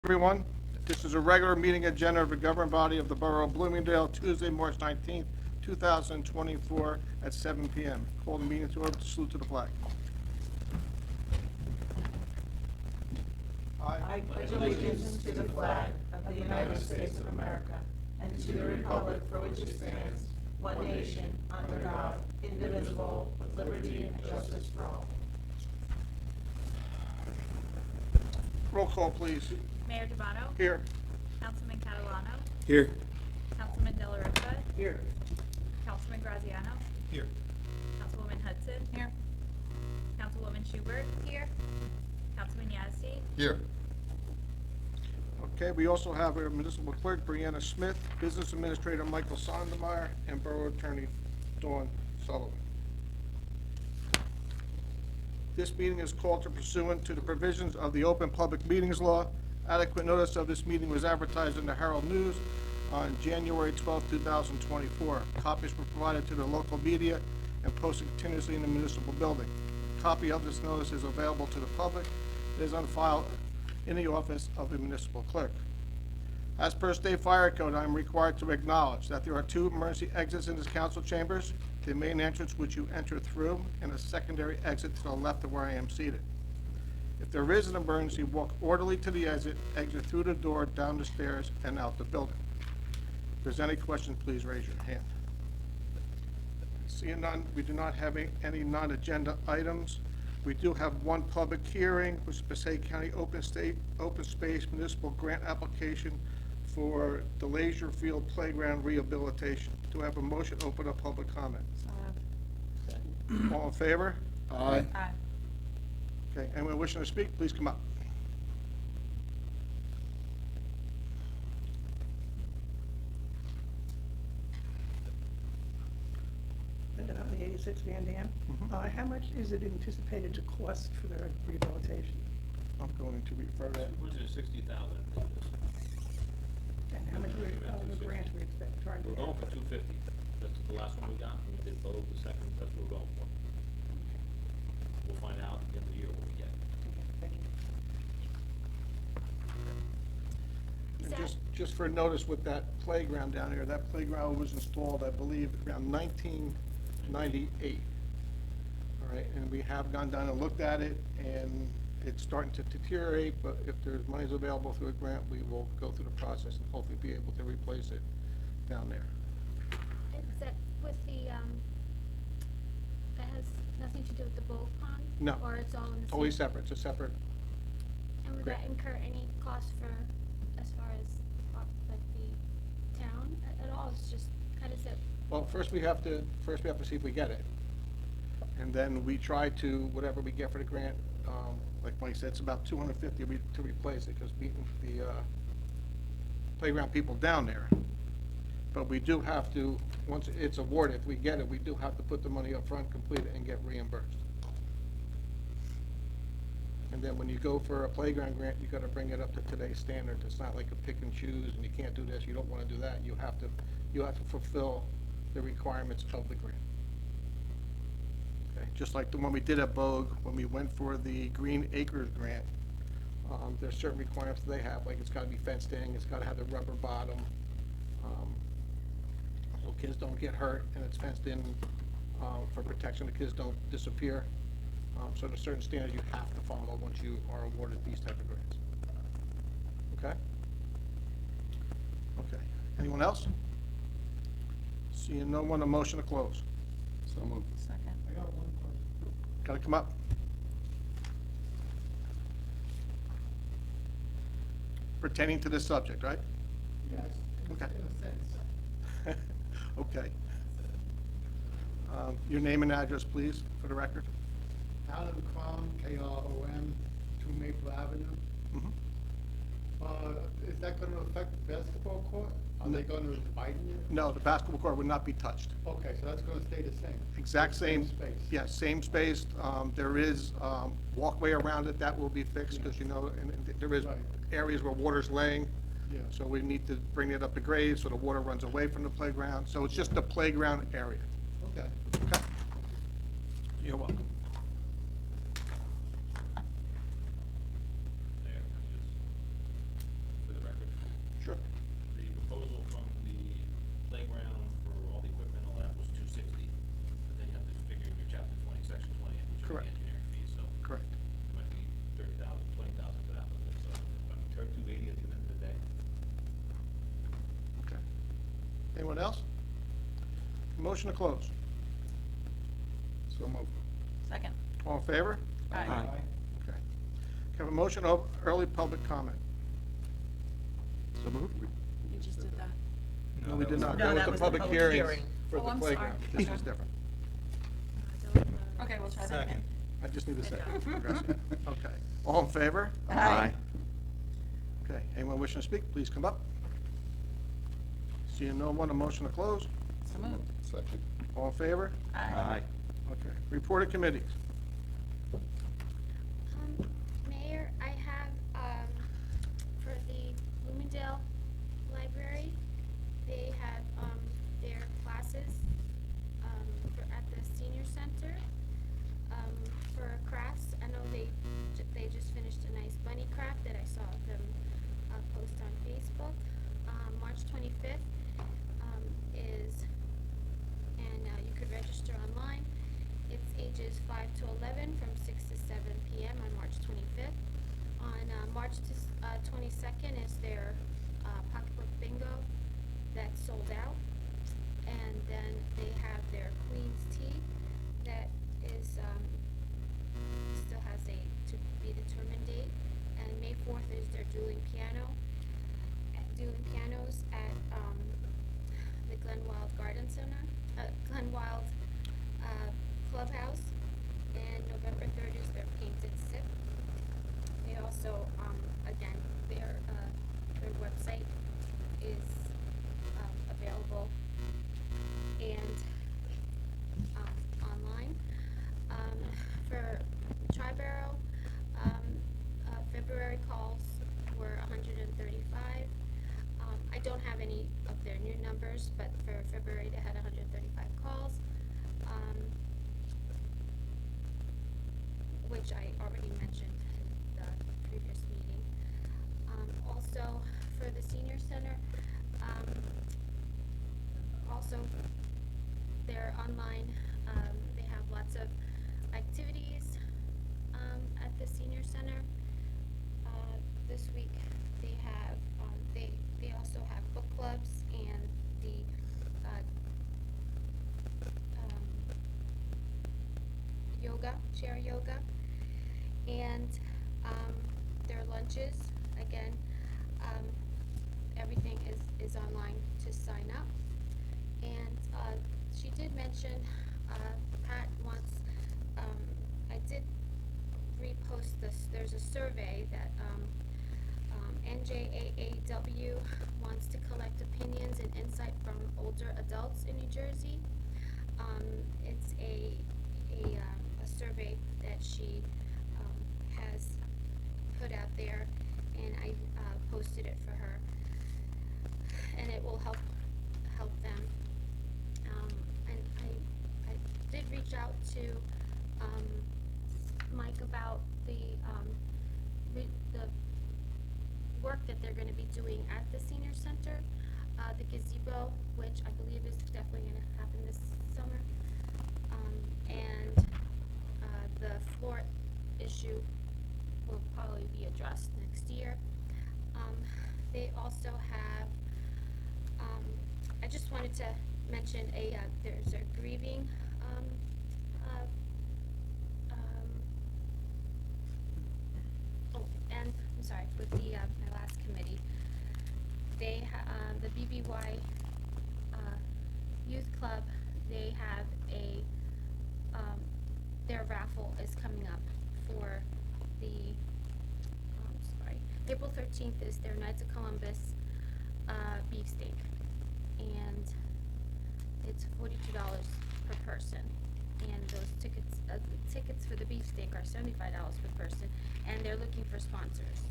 Everyone, this is a regular meeting agenda of the governing body of the Borough of Bloomingdale, Tuesday, March 19th, 2024, at 7 p.m. Call the meeting to order. Salute to the flag. I pledge allegiance to the flag of the United States of America and to the republic for which it stands, one nation, under God, indivisible, with liberty and justice for all. Roll call, please. Mayor Debato. Here. Councilman Catalano. Here. Councilman De La Rosa. Here. Councilman Graziano. Here. Councilwoman Hudson. Here. Councilwoman Schubert. Here. Councilman Yazdi. Here. Okay, we also have our municipal clerk, Brianna Smith, business administrator, Michael Sondermeyer, and borough attorney, Dawn Sullivan. This meeting is called to pursuant to the provisions of the Open Public Meetings Law. Adequate notice of this meeting was advertised in the Herald News on January 12, 2024. Copies were provided to the local media and posted continuously in the municipal building. A copy of this notice is available to the public. It is on file in the office of the municipal clerk. As per state fire code, I am required to acknowledge that there are two emergency exits in this council chambers, the main entrance which you enter through, and a secondary exit to the left of where I am seated. If there is an emergency, walk orderly to the exit through the door, down the stairs, and out the building. If there's any question, please raise your hand. Seeing none, we do not have any non-agenda items. We do have one public hearing, which is Passaic County Open Space Municipal Grant Application for the Leisure Field Playground Rehabilitation. Do I have a motion to open up public comment? All in favor? Aye. Aye. Okay, anyone wishing to speak, please come up. Linda Huntley, 86 Van Dam. How much is it anticipated to cost for the rehabilitation? I'm going to refer that. Went to 60,000. And how much the grant we expect, trying to We're get? going for 250. That's the last one we got. We did both the second. That's what we're going for. We'll find out at the end of the year what we get. Thank you. And just for notice with that playground down there, that playground was installed, I believe, around 1998. All right, and we have gone down and looked at it, and it's starting to deteriorate, but if there's monies available through a grant, we will go through the process and hopefully be able to replace it down there. Is that with the, that has nothing to do with the bull pond? No. Or it's all in the same? Totally separate, it's a separate, And would Great. that incur any cost for, as far as, like, the town at all? It's just, how does it, well, first we have to see if we get it. And then we try to, whatever we get for the grant, like Mike said, it's about $250 to replace it, because beating the playground people down there. But we do have to, once it's awarded, if we get it, we do have to put the money up front, complete it, and get reimbursed. And then when you go for a playground grant, you gotta bring it up to today's standard. It's not like a pick and choose, and you can't do this, you don't wanna do that. You have to fulfill the requirements of the grant. Okay, just like the one we did at Bogue, when we went for the Green Acres grant, there's certain requirements they have, like it's gotta be fenced in, it's gotta have the rubber bottom, so kids don't get hurt, and it's fenced in, for protection, the kids don't disappear. So there's certain standards you have to follow once you are awarded these type of grants. Okay? Okay, anyone else? Seeing no one, a motion to close. So moved. Second. Gotta come up. Pertaining to this subject, right? Yes. Okay. In a sense. Okay. Your name and address, please, for the record. Alan Crom, Krom, 2 Maple Avenue. Mhm. Is that gonna affect the basketball court? Are No. they gonna widen it? No, the basketball court would not be touched. Okay, so that's gonna stay the same? Exact same. Space? Yeah, same space. There is walkway around it that will be fixed, because you know, and there is Right. areas where water's laying. Yeah. So we need to bring it up to grade so the water runs away from the playground. So it's just the playground area. Okay. Okay? You're welcome. There, Anyone else? Motion to close. So moved. Second. All in favor? Aye. Okay. Can I have a motion of early public comment? So moved. You just did that. No, we did not. No, That was the public hearings hearing. for Oh, the I'm playground. sorry. This is different. Okay, we'll try that again. I just need a Good second. job. Gracias. Okay. All in favor? Aye. Okay. Anyone wishing to speak, please come up. Seeing no one, a motion to close. So moved. Second. All in favor? Aye. Okay. Reported committees. Mayor, I have, for the Bloomingdale Library, they have, their classes, at the senior center, for crafts. I know they just finished a nice bunny craft that I saw them, post on Facebook. March 25th, you could register online. It's ages 5 to 11 from 6 to 7 p.m. on March 25th. On March 22nd is their pocketbook bingo that's sold out. And then they have their Queen's Tea that is still has a to be determined date. And May 4th is their dueling pianos at the Glenwild Garden Center, Glenwild Clubhouse. And November 3rd is their painted sip. They also, again, their website is available and online. For Triborough, February calls were 135. I don't have any of their new numbers, but for February they had 135 calls, which I already mentioned in the previous meeting. Also, for the senior center, also they're online. They have lots of activities at the senior center. This week they have they also have book clubs and the chair yoga, and their lunches. Again, everything is online to sign up. And she did mention, Pat wants, I did repost this, there's a survey that NJAAW wants to collect opinions and insight from older adults in New Jersey. It's a survey that she has put out there, and I posted it for her, and it will help them. And I did reach out to Mike about the work that they're going to be doing at the senior center, the gazebo, which I believe is definitely going to happen this summer, and the floor issue will probably be addressed next year. They also have, I just wanted to mention there's a grieving, and I'm sorry, with the, my last committee, they, the BBY, Youth Club, they have their raffle is coming up for the, April 13th is their Knights of Columbus, beefsteak, and it's $42 per person. And those tickets, the tickets for the beefsteak are $75 per person, and they're looking for sponsors.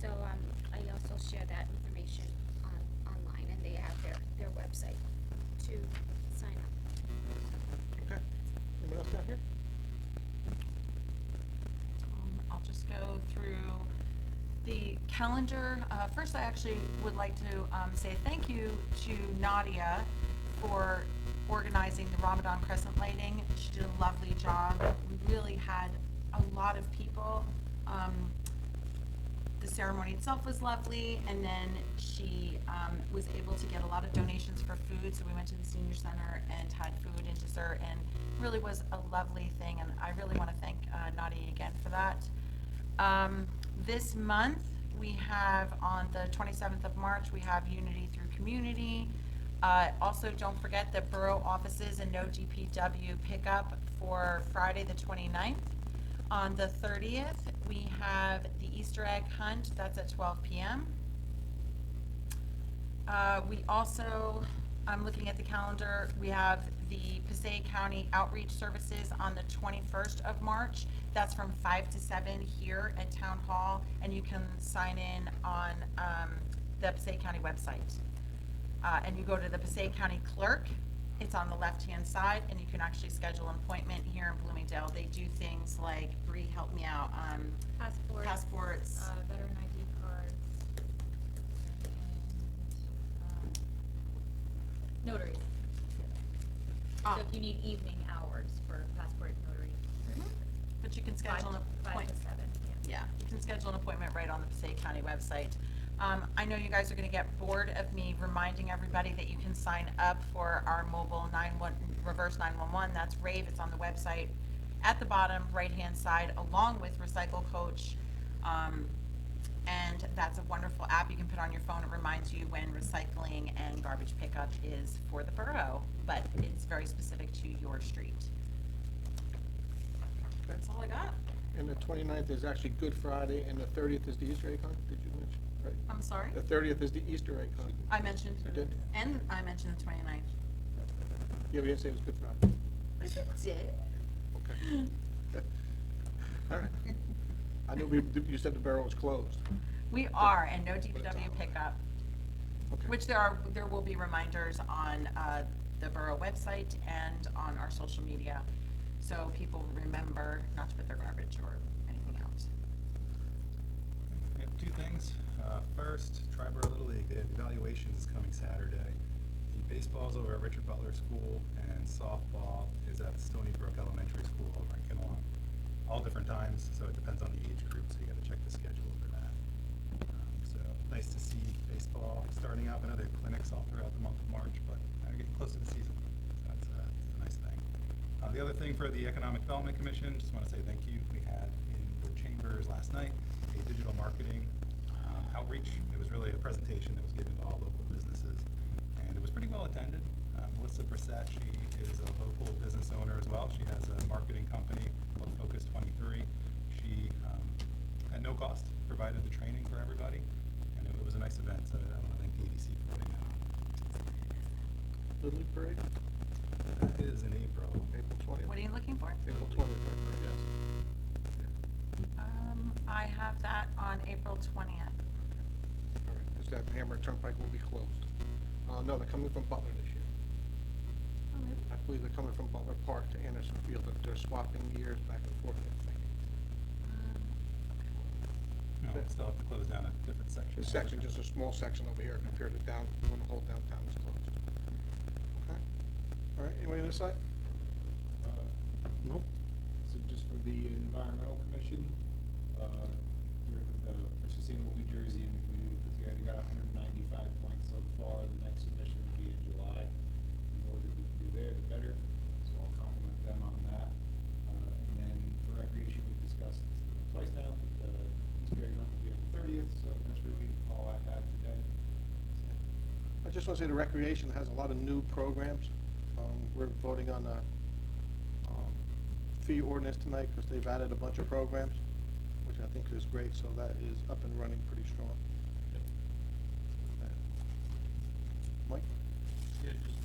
So, I also share that information online, and they have their website to sign up. Okay. Anyone else down here? I'll just go through the calendar. First, I actually would like to say thank you to Nadia for organizing the Ramadan Crescent lighting. She did a lovely job. We really had a lot of people The ceremony itself was lovely, and then she was able to get a lot of donations for food, so we went to the senior center and had food and dessert, and really was a lovely thing, and I really want to thank Nadi again for that. This month, we have, on the 27th of March, we have Unity Through Community. Also, don't forget the borough offices and no DPW pickup for Friday, the 29th. On the 30th, we have the Easter egg hunt, that's at 12 p.m. We also, I'm looking at the calendar, we have the Passaic County Outreach Services on the 21st of March. That's from 5 to 7 here at Town Hall, and you can sign in on the Passaic County website. And you go to the Passaic County Clerk, it's on the left-hand side, and you can actually schedule an appointment here in Bloomingdale. They do things like, Bree, help me out, passports. Veteran ID cards, and notaries. Ah. So if you need evening hours for passport notary. But you can schedule an 5 appointment. to 7, yeah. Yeah, you can schedule an appointment right on the Passaic County website. I know you guys are gonna get bored of me reminding everybody that you can sign up for our mobile reverse 911, that's Rave, it's on the website at the bottom right-hand side, along with Recycle Coach. And that's a wonderful app you can put on your phone. It reminds you when recycling and garbage pickup is for the borough, but it's very specific to your street. That's all I got. And the 29th is actually Good Friday, and the 30th is the Easter egg hunt, did you mention, right? I'm sorry? The 30th is the Easter egg hunt. I mentioned. You did? And I mentioned the 29th. Yeah, we didn't say it was Good Friday. Did. Okay. All right. I knew you said the borough was closed. We are, and no DPW pickup, Okay. which there will be reminders on the borough website and on our social media, so people remember not to put their garbage or anything out. We have two things. First, Triborough Little League, they have evaluations coming Saturday. The baseball's over at Richard Butler School, and softball is at Stony Brook Elementary School over in Kinnelon. All different times, so it depends on the age group, so you gotta check the schedule for that. So, nice to see baseball starting up. I know they have clinics all throughout the month of March, but now we're getting close to the season, so that's a nice thing. The other thing for the Economic Development Commission, just wanna say thank you. We had in the chambers last night a digital marketing outreach. It was really a presentation that was given to all local businesses, and it was pretty well attended. Melissa Brissett, she is a local business owner as well. She has a marketing company called Focus 23. She, at no cost, provided the training for everybody, and it was a nice event, so I want to thank the EDC for putting that on. Little League Parade, That is in April. April 20th. What are you looking for? April 20th, yes. I have that on April 20th. All right, because that Hammer Turnpike will be closed. No, they're coming from Butler this year. I believe they're coming from Butler Park to Anderson Field, but they're swapping years back and forth, I think. No, we'll still have to close down a different section. The section, just a small section over here compared to down, when the whole downtown is closed. Okay. All right, anybody on this side? Nope. So just for the Environmental Commission, we're for Sustainable New Jersey and the community put together, got 195 points so far. The next submission will be in July. The more that we can do there, the better. So I'll compliment them on that. And then for recreation, we discussed twice now, Easter egg hunt will be on the 30th, so that's really all I have today. I just want to say the recreation has a lot of new programs. We're voting on a fee ordinance tonight because they've added a bunch of programs, which I think is great, so that is up and running pretty strong. Mike? Yeah, just,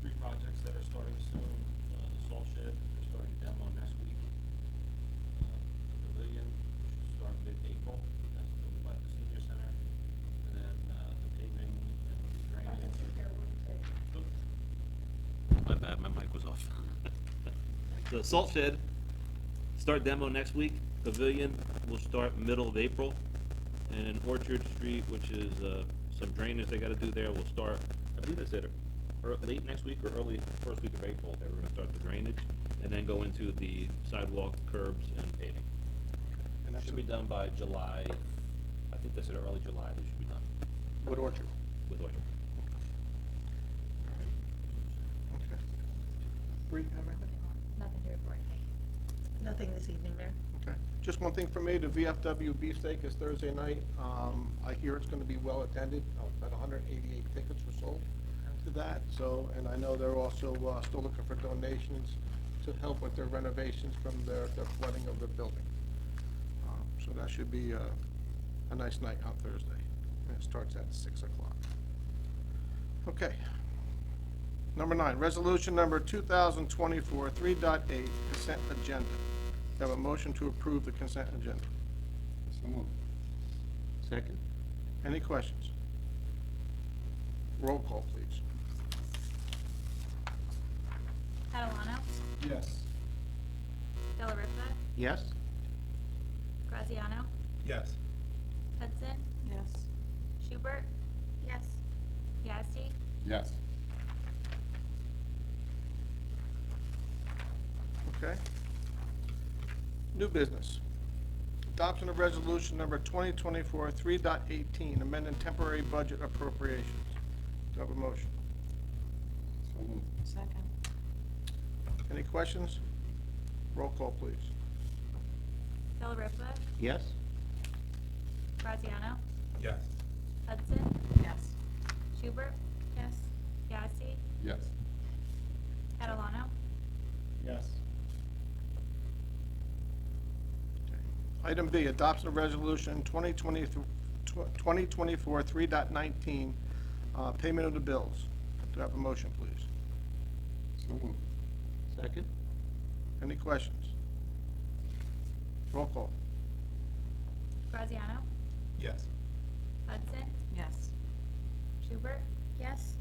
3 projects that are starting soon. The salt shed, they're starting demo next week. The pavilion, which should start mid-April, that's over by the senior center. And then, the paving and the drainage. Oops. My bad, my mic was off. The salt shed, start demo next week. Pavilion will start middle of April. And Orchard Street, which is, some drainage they gotta do there, will start, I believe they said, late next week or early first week of April, they were gonna start the drainage, and then go into the sidewalk, curbs, and paving. And that's Should be done by July I think they said early July they should be done Wood Orchard. with Orchard. Okay. Bree, you have anything? Nothing to report. Nothing this evening, Mayor. Okay. Just one thing for me, the VFW beefsteak is Thursday night. I hear it's gonna be well attended. About 188 tickets were sold to that, so, and I know they're also, still looking for donations to help with their renovations from their flooding of the building. So that should be, a nice night on Thursday. And it starts at 6 o'clock. Okay. Number 9, resolution number 2024 3.8, consent agenda. Have a motion to approve the consent agenda. So moved. Second. Any questions? Roll call, please. Catalano, Yes. Delariva, Yes? Graziano, Yes. Hudson, Yes. Schubert, Yes. Yazdi, Yes. Okay. New business. Adoption of resolution number 2024 3.18, amending temporary budget appropriations. Do I have a motion? So moved. Second. Any questions? Roll call, please. Delariva, Yes? Graziano, Yes. Hudson, Yes. Schubert, Yes. Yazdi, Yes. Catalano, Yes. Item B, adoption of resolution 2024 3.19, payment of the bills. Do I have a motion, please? So moved. Second. Any questions? Roll call. Graziano, Yes. Hudson, Yes. Schubert, Yes.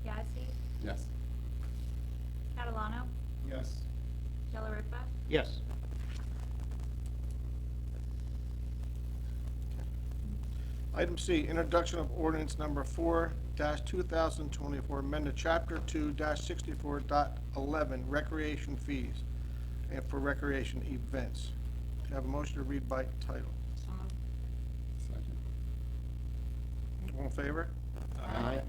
Yazdi, Yes. Catalano, Yes. Delariva, Yes. Item C, introduction of ordinance number 4-2024, amended chapter 2-64.11, recreation fees and for recreation events. Do you have a motion to read by title? So moved. Second. All in favor? Aye.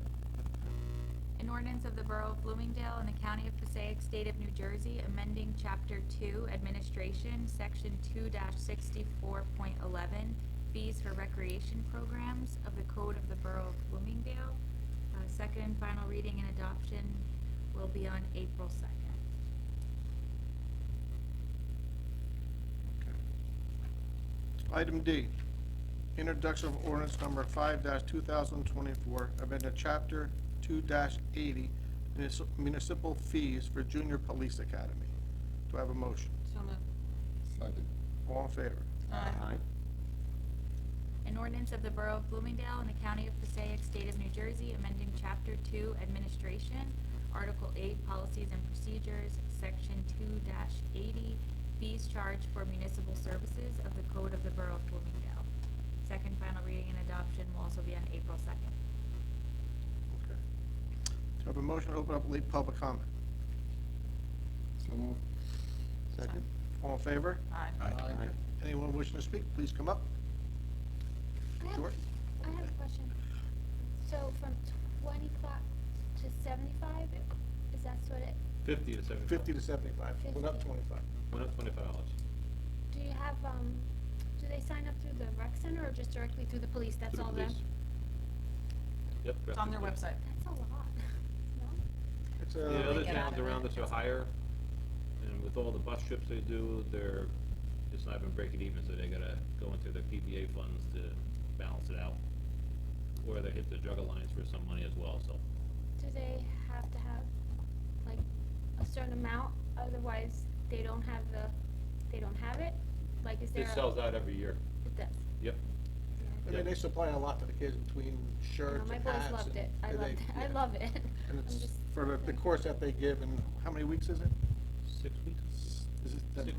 an ordinance of the Borough of Bloomingdale and the County of Passaic, State of New Jersey, amending Chapter 2, Administration, Section 2-64.11, Fees for Recreation Programs of the Code of the Borough of Bloomingdale. Second and final reading and adoption will be on April 2nd. Item D, introduction of ordinance number 5-2024, amended chapter 2-80, municipal fees for junior police academy. Do I have a motion? So moved. Second. All in favor? Aye. An ordinance of the Borough of Bloomingdale and the County of Passaic, State of New Jersey, amending Chapter 2, Administration, Article 8, Policies and Procedures, Section 2-80, Fees charged for municipal services of the Code of the Borough of Bloomingdale. Second final reading and adoption will also be on April 2nd. Okay. Do I have a motion to open up late public comment? So moved. Second. All in favor? Aye. Aye. Anyone wishing to speak, please come up. I have, Sure. I have a question. So from 25 to 75, is that what it, 50 to 75. 50 to 75, went up 25. Went up $25. do you have, do they sign up through the rec center or just directly through the police? That's To the all them? police. Yep. It's on their website. That's a lot. No? It's The a, other get out towns of around it. us are higher, and with all the bus trips they do, it's not even breaking even, so they gotta go into their PBA funds to balance it out. Or they hit the drug alliance for some money as well, so. Do they have to have, like, a certain amount, otherwise they don't have it? Like, is there? It sells out every year. It does. Yep. I mean, they supply a lot to the kids between shirts My and boys hats. loved and- it. I and loved it. they- I yeah. love it. And I'm it's just for the course that they give, and how many weeks is it? 6 weeks? Is it that- Six.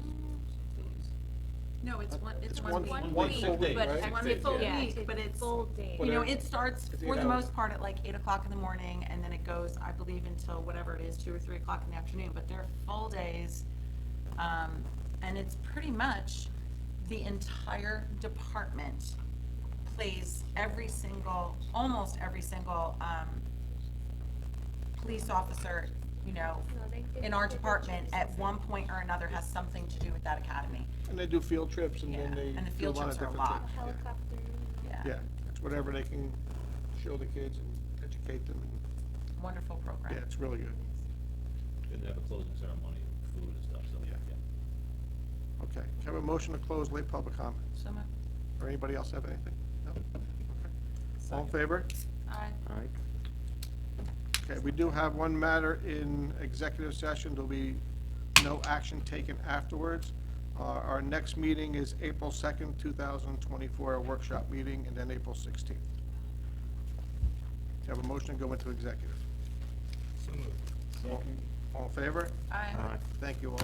No, it's one, It's it's one- one week. one full week, But right? it's one 6 full days, yeah. week, but it's, Full day. you know, Whatever. it starts It's for 8 the hours. most part at like 8 o'clock in the morning, and then it goes, I believe, until whatever it is, 2 or 3 o'clock in the afternoon, but they're full days. And it's pretty much the entire department place, almost every single, police officer, you know, No, they did in our the department trips. at one point or another has something to do with that academy. And they do field trips, and then Yeah, they and the do a field lot of trips are a different lot. things. Yeah. Helicopter. Yeah. Yeah, it's whatever they can show the kids and educate them, and, Wonderful program. yeah, it's really good. And they have a closing ceremony, food and stuff, so, Yeah. yeah. Okay, can I have a motion to close late public comment? So moved. Or anybody else have anything? No? Okay. All in favor? Aye. Okay, we do have one matter in executive session. There'll be no action taken afterwards. Our next meeting is April 2nd, 2024, a workshop meeting, and then April 16th. Can I have a motion to go into executive? So moved. Second. All in favor? Aye. Thank you all.